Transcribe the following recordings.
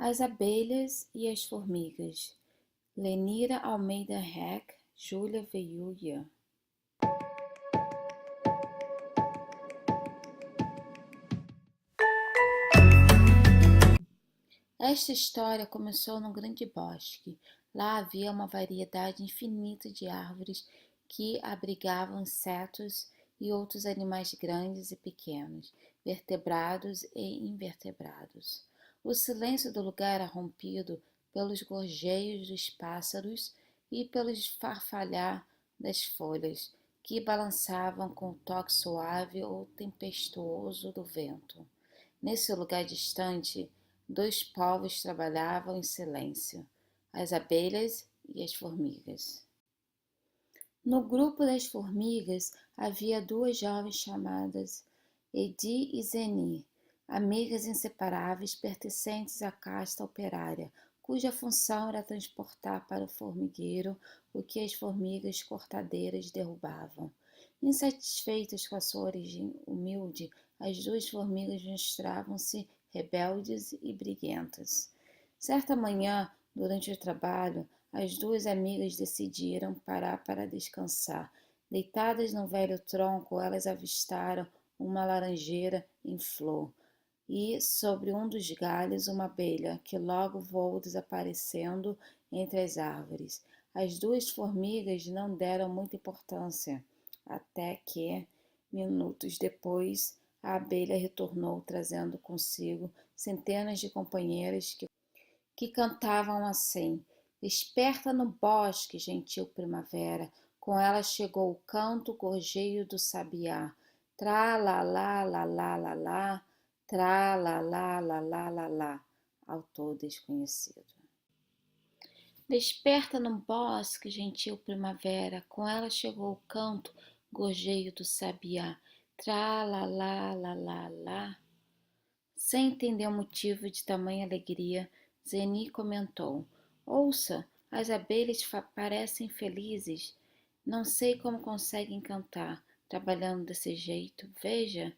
As abelhas e as formigas. Lenira Almeida Reck, Júlia Veiúlia. Esta história começou num grande bosque. Lá havia uma variedade infinita de árvores que abrigavam insetos e outros animais grandes e pequenos, vertebrados e invertebrados. O silêncio do lugar era rompido pelos gorjeios dos pássaros e pelo esfarfalhar das folhas, que balançavam com o toque suave ou tempestuoso do vento. Nesse lugar distante, dois povos trabalhavam em silêncio, as abelhas e as formigas. No grupo das formigas havia duas jovens chamadas Edi e Zeni, amigas inseparáveis pertencentes à casta operária, cuja função era transportar para o formigueiro o que as formigas cortadeiras derrubavam. Insatisfeitas com a sua origem humilde, as duas formigas mostravam-se rebeldes e briguentas. Certa manhã, durante o trabalho, as duas amigas decidiram parar para descansar. Deitadas no velho tronco, elas avistaram uma laranjeira em flor e, sobre um dos galhos, uma abelha, que logo voou desaparecendo entre as árvores. As duas formigas não deram muita importância, até que, minutos depois, a abelha retornou trazendo consigo centenas de companheiras que cantavam assim: Desperta no bosque, gentil primavera, com ela chegou o canto gorjeio do sabiá. Tra la la la la la la, tra la la la la la la, autor desconhecido. Desperta no bosque, gentil primavera, com ela chegou o canto gorjeio do sabiá. Tra la la la la la. Sem entender o motivo de tamanha alegria, Zeni comentou: Ouça, as abelhas parecem felizes. Não sei como conseguem cantar, trabalhando desse jeito. Veja,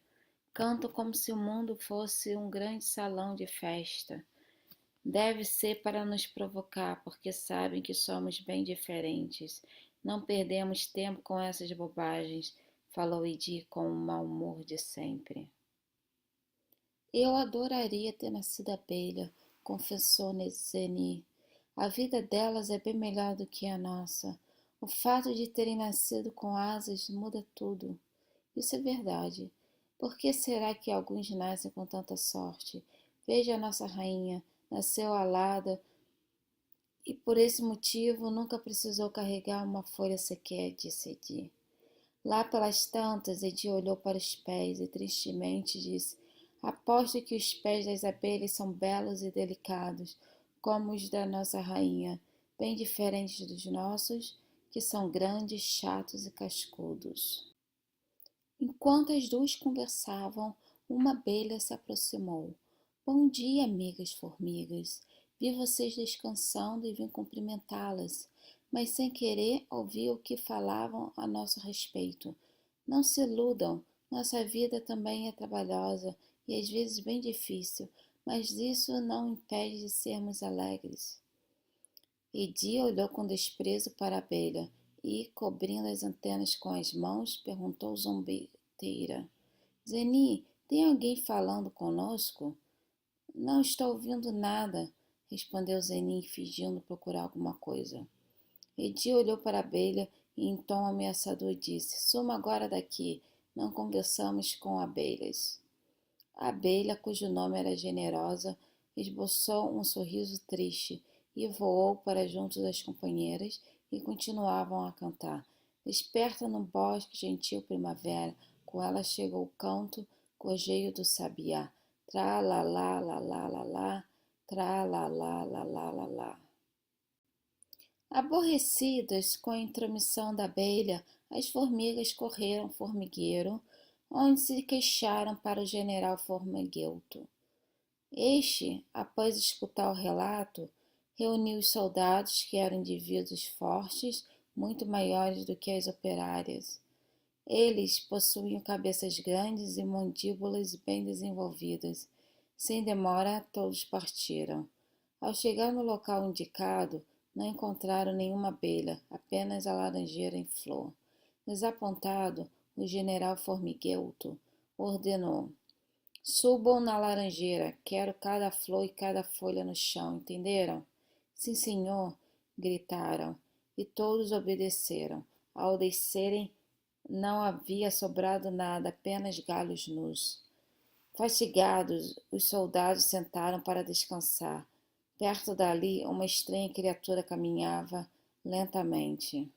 cantam como se o mundo fosse um grande salão de festa. Deve ser para nos provocar, porque sabem que somos bem diferentes. Não perdemos tempo com essas bobagens, falou Edi com o mau humor de sempre. Eu adoraria ter nascido abelha, confessou Zeni. A vida delas é bem melhor do que a nossa. O fato de terem nascido com asas muda tudo. Isso é verdade. Por que será que alguns nascem com tanta sorte? Veja a nossa rainha, nasceu alada e por esse motivo nunca precisou carregar uma folha sequer, disse Edi. Lá pelas tantas, Edi olhou para os pés e tristemente disse: Aposto que os pés das abelhas são belos e delicados, como os da nossa rainha, bem diferentes dos nossos, que são grandes, chatos e cascudos. Enquanto as duas conversavam, uma abelha se aproximou. Bom dia, amigas formigas. Vi vocês descansando e vim cumprimentá-las, mas sem querer ouvi o que falavam a nosso respeito. Não se iludam, nossa vida também é trabalhosa e às vezes bem difícil, mas isso não impede de sermos alegres. Edi olhou com desprezo para a abelha e, cobrindo as antenas com as mãos, perguntou zombeteira: Zeni, tem alguém falando conosco? Não estou ouvindo nada, respondeu Zeni, fingindo procurar alguma coisa. Edi olhou para a abelha e, em tom ameaçador, disse: Suma agora daqui, não conversamos com abelhas. A abelha, cujo nome era Generosa, esboçou um sorriso triste e voou para junto das companheiras que continuavam a cantar. Desperta no bosque, gentil primavera, com ela chegou o canto, gorjeio do sabiá. Tra la la la la la la, tra la la la la la la. Aborrecidas com a intromissão da abelha, as formigas correram ao formigueiro, onde se queixaram para o general Formigueuto. Este, após escutar o relato, reuniu os soldados, que eram indivíduos fortes, muito maiores do que as operárias. Eles possuíam cabeças grandes e mandíbulas bem desenvolvidas. Sem demora, todos partiram. Ao chegar no local indicado, não encontraram nenhuma abelha, apenas a laranjeira em flor. Desapontado, o general Formiguento ordenou: subam na laranjeira, quero cada flor e cada folha no chão, entenderam? Sim, senhor, gritaram, e todos obedeceram. Ao descerem, não havia sobrado nada, apenas galhos nus. Fatigados, os soldados sentaram para descansar. Perto dali, uma estranha criatura caminhava lentamente.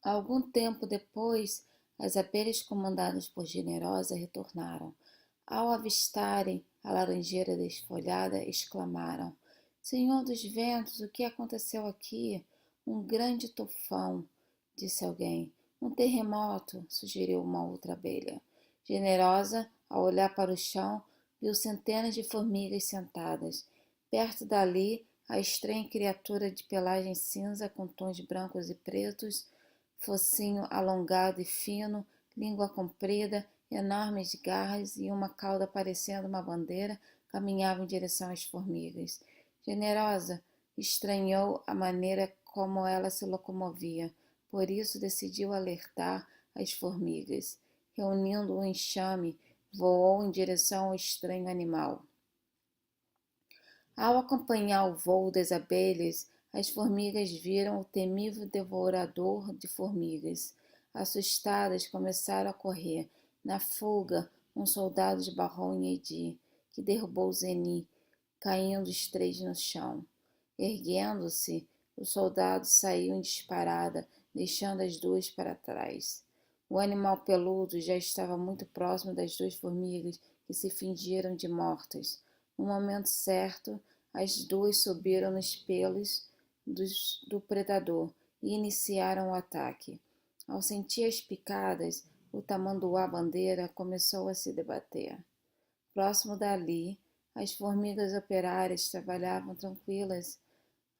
Algum tempo depois, as abelhas comandadas por Generosa retornaram. Ao avistarem a laranjeira desfolhada, exclamaram: Senhor dos ventos, o que aconteceu aqui? Um grande tufão, disse alguém. Um terremoto, sugeriu uma outra abelha. Generosa, ao olhar para o chão, viu centenas de formigas sentadas. Perto dali, a estranha criatura de pelagem cinza com tons brancos e pretos, focinho alongado e fino, língua comprida, enormes garras e uma cauda parecendo uma bandeira, caminhava em direção às formigas. Generosa estranhou a maneira como ela se locomovia, por isso decidiu alertar as formigas. Reunindo um enxame, voou em direção ao estranho animal. Ao acompanhar o voo das abelhas, as formigas viram o temível devorador de formigas. Assustadas, começaram a correr. Na fuga, um soldado esbarrou em Edi, que derrubou Zeni, caindo os três no chão. Erguendo-se, o soldado saiu em disparada, deixando as duas para trás. O animal peludo já estava muito próximo das duas formigas, que se fingiram de mortas. No momento certo, as duas subiram nos pelos do predador e iniciaram o ataque. Ao sentir as picadas, o tamanduá-bandeira começou a se debater. Próximo dali, as formigas operárias trabalhavam tranquilas.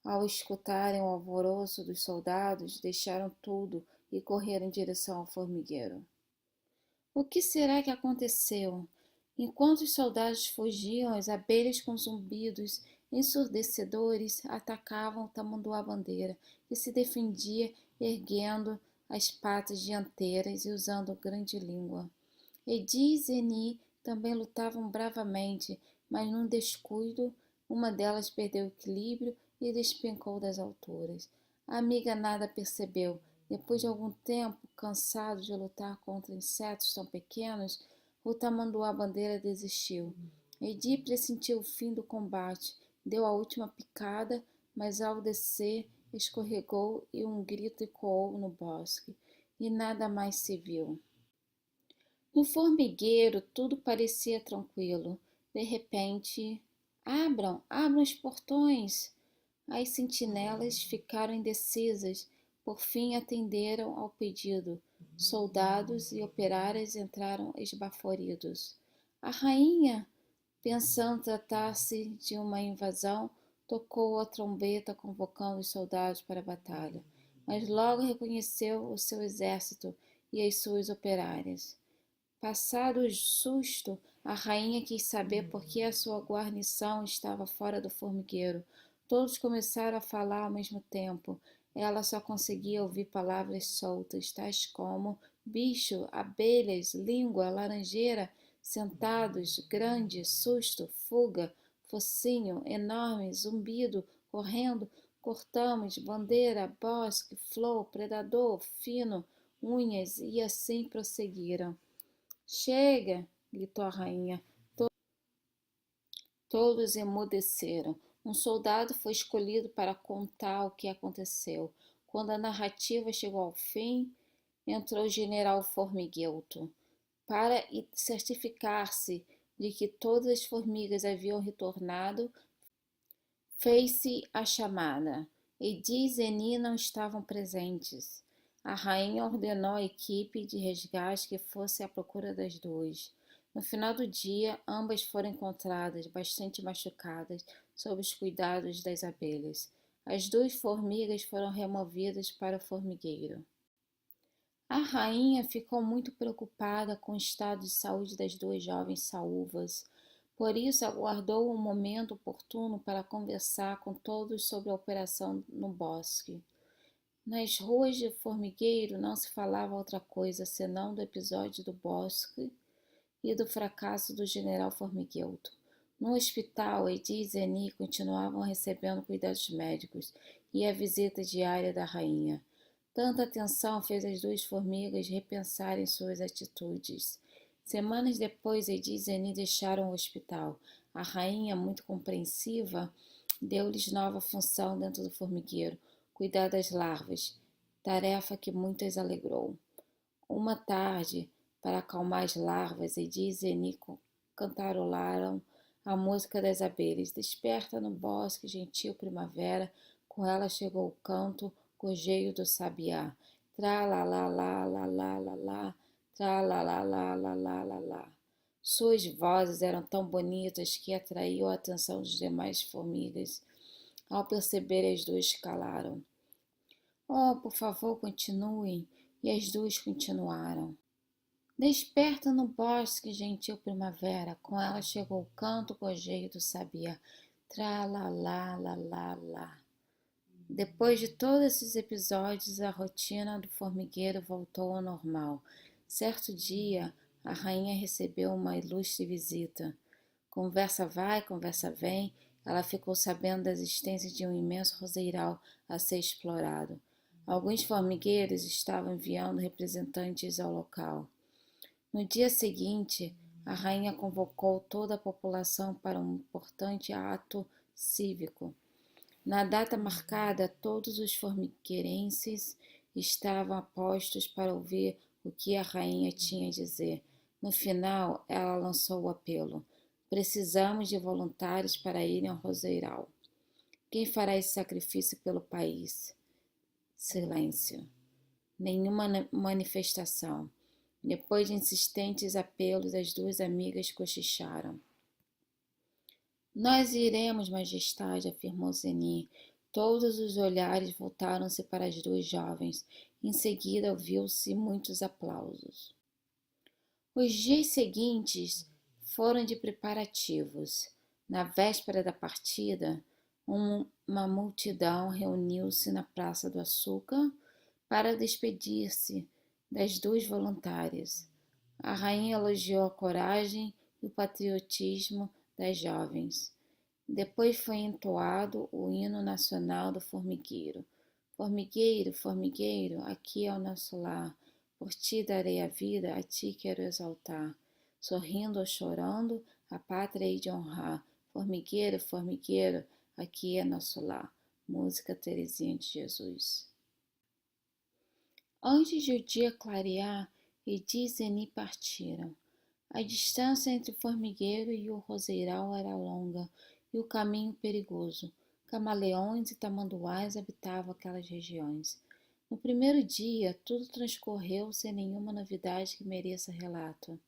Ao escutarem o alvoroço dos soldados, deixaram tudo e correram em direção ao formigueiro. O que será que aconteceu? Enquanto os soldados fugiam, as abelhas com zumbidos ensurdecedores atacavam o tamanduá-bandeira, que se defendia erguendo as patas dianteiras e usando grande língua. Edi e Zeni também lutavam bravamente, mas num descuido, uma delas perdeu o equilíbrio e despencou das alturas. A amiga nada percebeu. Depois de algum tempo, cansado de lutar contra insetos tão pequenos, o tamanduá-bandeira desistiu. Edi pressentiu o fim do combate, deu a última picada, mas ao descer escorregou e um grito ecoou no bosque, e nada mais se viu. No formigueiro tudo parecia tranquilo. De repente, abram os portões! As sentinelas ficaram indecisas. Por fim atenderam ao pedido. Soldados e operárias entraram esbaforidos. A rainha, pensando tratar-se de uma invasão, tocou a trombeta convocando os soldados para a batalha, mas logo reconheceu o seu exército e as suas operárias. Passado o susto, a rainha quis saber por que a sua guarnição estava fora do formigueiro. Todos começaram a falar ao mesmo tempo. Ela só conseguia ouvir palavras soltas, tais como bicho, abelhas, língua, laranjeira, sentados, grande, susto, fuga, focinho, enorme, zumbido, correndo, cortamos, bandeira, bosque, flor, predador, fino, unhas, e assim prosseguiram. Chega! Gritou a rainha. Todos emudeceram. Um soldado foi escolhido para contar o que aconteceu. Quando a narrativa chegou ao fim, entrou o general Formiguento para certificar-se de que todas as formigas haviam retornado. Fez-se a chamada. Edi e Zeni não estavam presentes. A rainha ordenou à equipe de resgate que fosse à procura das duas. No final do dia, ambas foram encontradas, bastante machucadas, sob os cuidados das abelhas. As duas formigas foram removidas para o formigueiro. A rainha ficou muito preocupada com o estado de saúde das duas jovens saúvas, Por isso, aguardou um momento oportuno para conversar com todos sobre a operação no bosque. Nas ruas de Formigueiro não se falava outra coisa senão do episódio do bosque e do fracasso do general Formiguento. No hospital, Edi e Zeni continuavam recebendo cuidados médicos e a visita diária da rainha. Tanta atenção fez as duas formigas repensarem suas atitudes. Semanas depois, Edi e Zeni deixaram o hospital. A rainha, muito compreensiva, deu-lhes nova função dentro do formigueiro, cuidar das larvas, tarefa que muito as alegrou. Uma tarde, para acalmar as larvas, Edi e Zeni cantarolaram a música das abelhas. Desperta no bosque, gentil primavera, com ela chegou o canto, gorjeio do sabiá. Tra la la la la la la la, tra la la la la la la la. Suas vozes eram tão bonitas que atraiu a atenção dos demais formigas. Ao perceber, as duas calaram. Oh, por favor, continuem. E as duas continuaram. Desperta no bosque, gentil primavera, com ela chegou o canto gorjeio do sabiá. Tra la la la la la. Depois de todos esses episódios, a rotina do formigueiro voltou ao normal. Certo dia, a rainha recebeu uma ilustre visita. Conversa vai, conversa vem, ela ficou sabendo da existência de um imenso roseiral a ser explorado. Alguns formigueiros estavam enviando representantes ao local. No dia seguinte, a rainha convocou toda a população para um importante ato cívico. Na data marcada, todos os formigueirenses estavam apostos para ouvir o que a rainha tinha a dizer. No final, ela lançou o apelo: precisamos de voluntários para irem ao Roseiral. Quem fará esse sacrifício pelo país? Silêncio. Nenhuma manifestação. Depois de insistentes apelos, as duas amigas cochicharam. Nós iremos, majestade, afirmou Zeni. Todos os olhares voltaram-se para as duas jovens. Em seguida, ouviu-se muitos aplausos. Os dias seguintes foram de preparativos. Na véspera da partida, uma multidão reuniu-se na Praça do Açúcar para despedir-se das duas voluntárias. A rainha elogiou a coragem e o patriotismo das jovens. Depois foi entoado o hino nacional do formigueiro. Formigueiro, formigueiro, aqui é o nosso lar. Por ti darei a vida, a ti quero exaltar. Sorrindo ou chorando, a pátria hei de honrar. Formigueiro, formigueiro, aqui é nosso lar. Música Teresinha de Jesus. Antes de o dia clarear, Edi e Zeni partiram. A distância entre o formigueiro e o roseiral era longa e o caminho perigoso. Camaleões e tamanduás habitavam aquelas regiões. No primeiro dia, tudo transcorreu sem nenhuma novidade que mereça relato.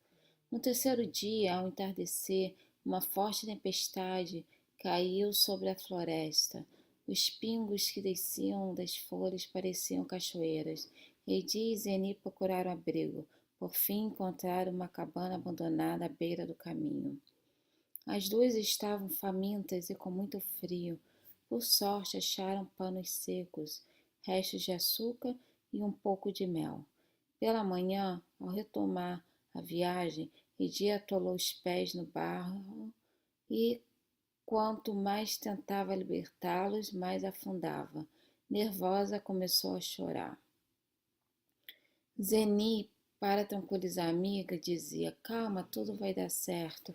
No terceiro dia, ao entardecer, uma forte tempestade caiu sobre a floresta. Os pingos que desciam das folhas pareciam cachoeiras. Edi e Zeni procuraram abrigo. Por fim, encontraram uma cabana abandonada à beira do caminho. As duas estavam famintas e com muito frio. Por sorte, acharam panos secos, restos de açúcar e um pouco de mel. Pela manhã, ao retomar a viagem, Edi atolou os pés no barro e, quanto mais tentava libertá-los, mais afundava. Nervosa, começou a chorar. Zeni, para tranquilizar a amiga, dizia: calma, tudo vai dar certo.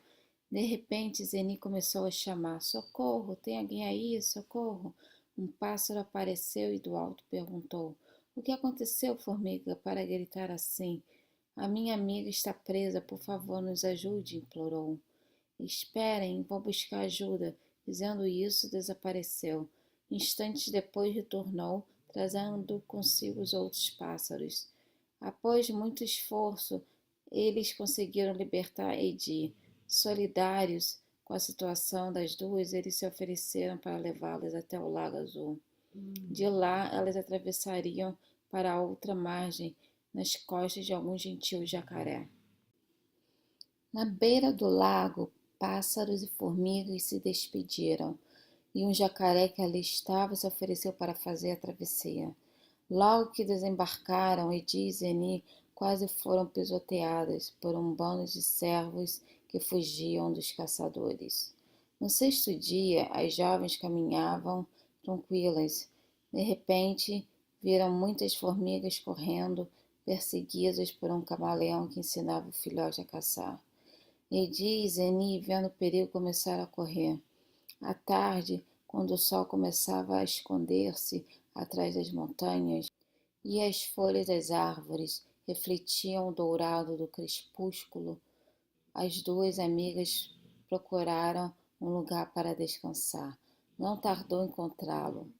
De repente, Zeni começou a chamar: socorro, tem alguém aí? Socorro! Um pássaro apareceu e do alto perguntou: o que aconteceu, formiga, para gritar assim? A minha amiga está presa, por favor, nos ajude, implorou. Esperem, vou buscar ajuda. Dizendo isso, desapareceu. Instantes depois retornou, trazendo consigo os outros pássaros. Após muito esforço, eles conseguiram libertar Edi. Solidários com a situação das duas, eles se ofereceram para levá-las até o Lago Azul. De lá, elas atravessariam para a outra margem, nas costas de algum gentil jacaré. Na beira do lago, pássaros e formigas se despediram, e um jacaré que ali estava se ofereceu para fazer a travessia. Logo que desembarcaram, Edi e Zeni quase foram pisoteadas por um bando de servos que fugiam dos caçadores. No sexto dia, as jovens caminhavam tranquilas. De repente, viram muitas formigas correndo, perseguidas por um camaleão que ensinava o filhote a caçar. Edi e Zeni, vendo o perigo, começaram a correr. À tarde, quando o sol começava a esconder-se atrás das montanhas e as folhas das árvores refletiam o dourado do crepúsculo, as duas amigas procuraram um lugar para descansar. Não tardou encontrá-lo.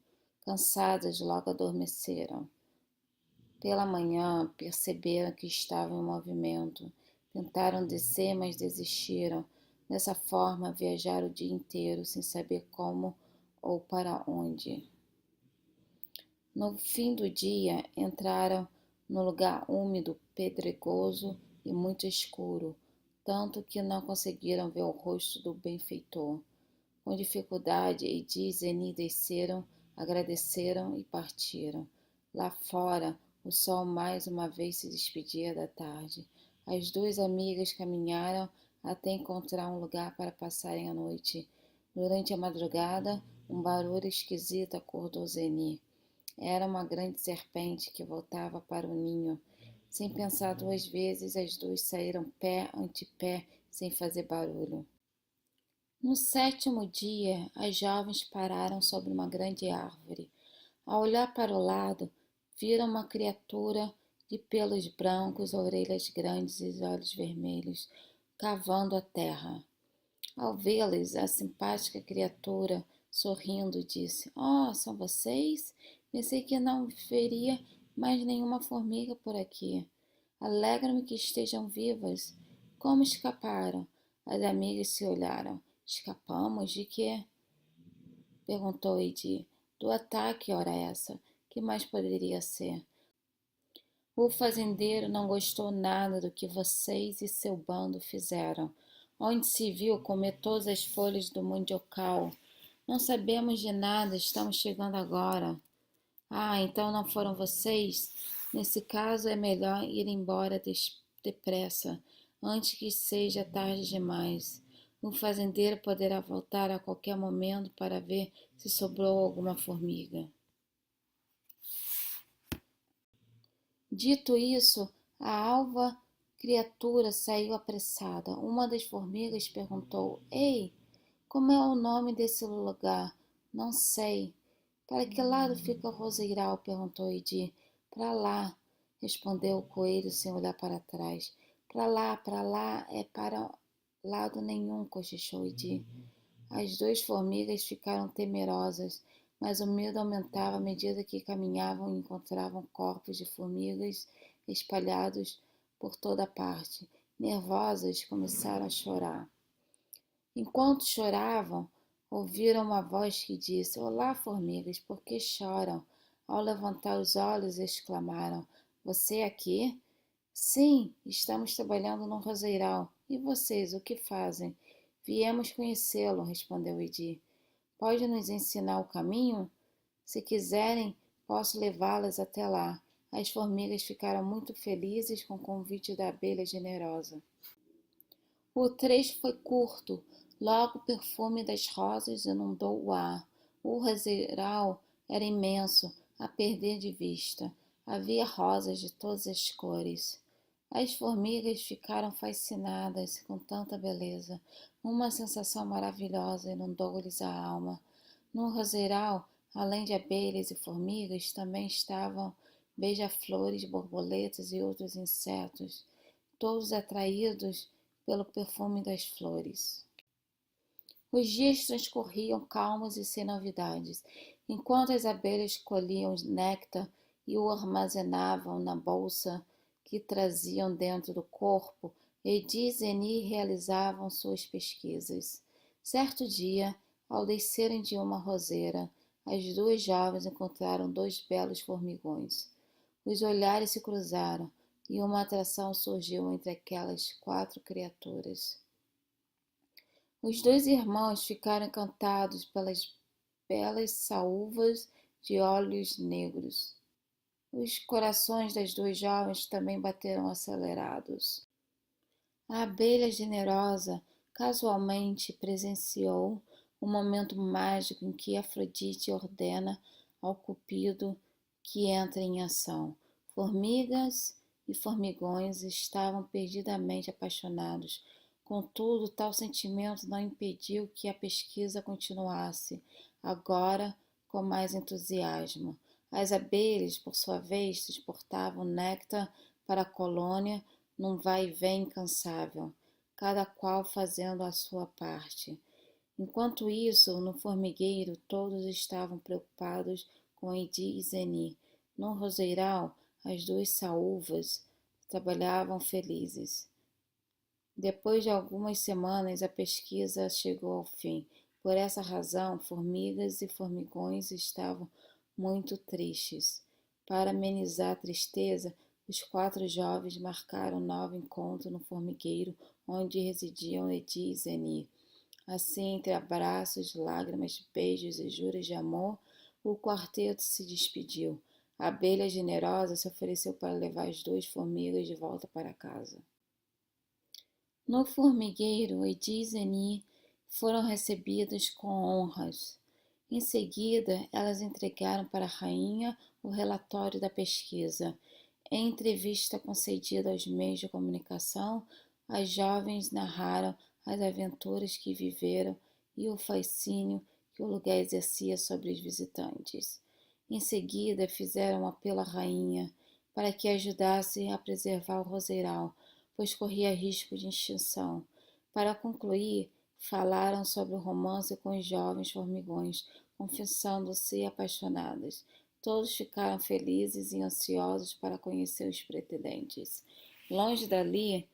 Cansadas, logo adormeceram. Pela manhã, perceberam que estavam em movimento. Tentaram descer, mas desistiram. Dessa forma, viajaram o dia inteiro, sem saber como ou para onde. No fim do dia, entraram no lugar úmido, pedregoso e muito escuro, tanto que não conseguiram ver o rosto do benfeitor. Com dificuldade, Edi e Zeni desceram, agradeceram e partiram. Lá fora, o sol mais uma vez se despedia da tarde. As duas amigas caminharam até encontrar um lugar para passarem a noite. Durante a madrugada, um barulho esquisito acordou Zeni. Era uma grande serpente que voltava para o ninho. Sem pensar duas vezes, as duas saíram pé ante pé, sem fazer barulho. No sétimo dia, as jovens pararam sobre uma grande árvore. Ao olhar para o lado, viram uma criatura de pelos brancos, orelhas grandes e olhos vermelhos, cavando a terra. Ao vê-las, a simpática criatura, sorrindo, disse: Oh, são vocês? Pensei que não veria mais nenhuma formiga por aqui. Alegra-me que estejam vivas. Como escaparam? As amigas se olharam. Escapamos de quê? Perguntou Edi. Do ataque, ora essa. Que mais poderia ser? O fazendeiro não gostou nada do que vocês e seu bando fizeram. Onde se viu comer todas as folhas do mandiocal. Não sabemos de nada, estamos chegando agora. Ah, então não foram vocês? Nesse caso é melhor ir embora depressa, antes que seja tarde demais. O fazendeiro poderá voltar a qualquer momento para ver se sobrou alguma formiga. Dito isso, a alva criatura saiu apressada. Uma das formigas perguntou: Ei, como é o nome desse lugar? Não sei. Para que lado fica o roseiral? Perguntou Edi. Para lá, respondeu o coelho sem olhar para trás. Para lá é para lado nenhum, cochichou Edi. As duas formigas ficaram temerosas, mas o medo aumentava à medida que caminhavam e encontravam corpos de formigas espalhados por toda parte. Nervosas, começaram a chorar. Enquanto choravam, ouviram uma voz que disse: Olá, formigas, por que choram? Ao levantar os olhos, exclamaram: Você aqui? Sim, estamos trabalhando no roseiral. E vocês, o que fazem? Viemos conhecê-lo, respondeu Edi. Pode nos ensinar o caminho? Se quiserem, posso levá-las até lá. As formigas ficaram muito felizes com o convite da abelha generosa. O trecho foi curto, logo o perfume das rosas inundou o ar. O roseiral era imenso, a perder de vista. Havia rosas de todas as cores. As formigas ficaram fascinadas com tanta beleza. Uma sensação maravilhosa inundou-lhes a alma. No roseiral, além de abelhas e formigas, também estavam beija-flores, borboletas e outros insetos, todos atraídos pelo perfume das flores. Os dias transcorriam calmos e sem novidades. Enquanto as abelhas colhiam néctar e o armazenavam na bolsa que traziam dentro do corpo, Edi e Zeni realizavam suas pesquisas. Certo dia, ao descerem de uma roseira, as duas jovens encontraram dois belos formigões. Os olhares se cruzaram e uma atração surgiu entre aquelas quatro criaturas. Os dois irmãos ficaram encantados pelas belas saúvas de olhos negros. Os corações das duas jovens também bateram acelerados. A abelha generosa casualmente presenciou o momento mágico em que Afrodite ordena ao Cupido que entre em ação. Formigas e formigões estavam perdidamente apaixonados. Contudo, tal sentimento não impediu que a pesquisa continuasse, agora com mais entusiasmo. As abelhas, por sua vez, transportavam néctar para a colônia num vai-vem incansável, cada qual fazendo a sua parte. Enquanto isso, no formigueiro, todos estavam preocupados com Edi e Zeni. No roseiral, as duas saúvas trabalhavam felizes. Depois de algumas semanas, a pesquisa chegou ao fim. Por essa razão, formigas e formigões estavam muito tristes. Para amenizar a tristeza, os quatro jovens marcaram um novo encontro no formigueiro onde residiam Edi e Zeni. Assim, entre abraços, lágrimas, beijos e juras de amor, o quarteto se despediu. A abelha generosa se ofereceu para levar as duas formigas de volta para casa. No formigueiro, Edi e Zeni foram recebidos com honras. Em seguida, elas entregaram para a rainha o relatório da pesquisa. Em entrevista concedida aos meios de comunicação, as jovens narraram as aventuras que viveram e o fascínio que o lugar exercia sobre os visitantes. Em seguida, fizeram um apelo à rainha para que ajudasse a preservar o roseiral, pois corria risco de extinção. Para concluir, falaram sobre o romance com os jovens formigões, confessando-se apaixonadas. Todos ficaram felizes e ansiosos para conhecer os pretendentes. Longe dali,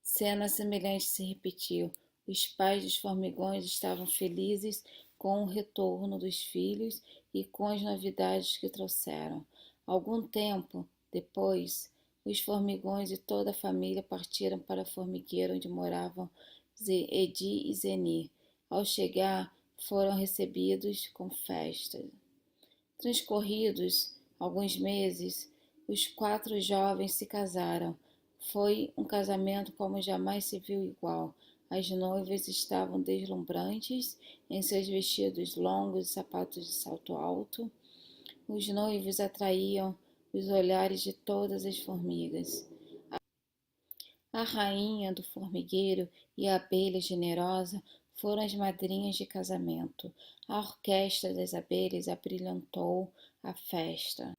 cena semelhante se repetiu. Os pais dos formigões estavam felizes com o retorno dos filhos e com as novidades que trouxeram. Algum tempo depois, os formigões e toda a família partiram para o formigueiro onde moravam Edi e Zeni. Ao chegar, foram recebidos com festa. Transcorridos alguns meses, os quatro jovens se casaram. Foi um casamento como jamais se viu igual. As noivas estavam deslumbrantes em seus vestidos longos e sapatos de salto alto. Os noivos atraíam os olhares de todas as formigas. A rainha do formigueiro e a abelha generosa foram as madrinhas de casamento. A orquestra das abelhas abrilhantou a festa.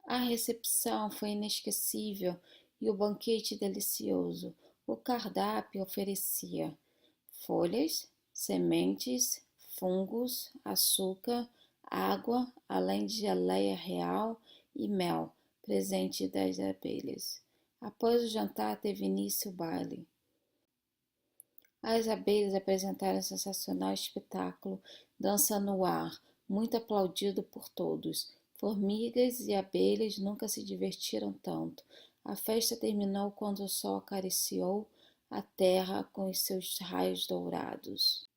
A recepção foi inesquecível e o banquete delicioso. O cardápio oferecia folhas, sementes, fungos, açúcar, água, além de geleia real e mel, presente das abelhas. Após o jantar, teve início o baile. As abelhas apresentaram um sensacional espetáculo, dança no ar, muito aplaudido por todos. Formigas e abelhas nunca se divertiram tanto. A festa terminou quando o sol acariciou a terra com os seus raios dourados.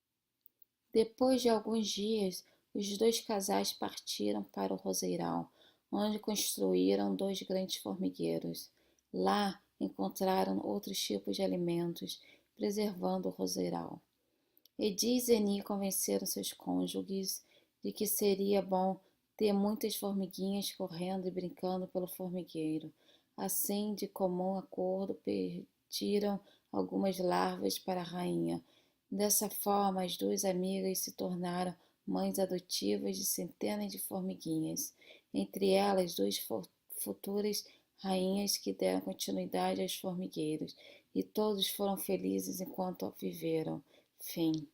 Depois de alguns dias, os dois casais partiram para o roseiral, onde construíram dois grandes formigueiros. Lá encontraram outros tipos de alimentos, preservando o roseiral. Edi e Zeni convenceram seus cônjuges de que seria bom ter muitas formiguinhas correndo e brincando pelo formigueiro. Assim, de comum acordo, pediram algumas larvas para a rainha. Dessa forma, as duas amigas se tornaram mães adotivas de centenas de formiguinhas, entre elas duas futuras rainhas que deram continuidade aos formigueiros, e todos foram felizes enquanto viveram. Fim.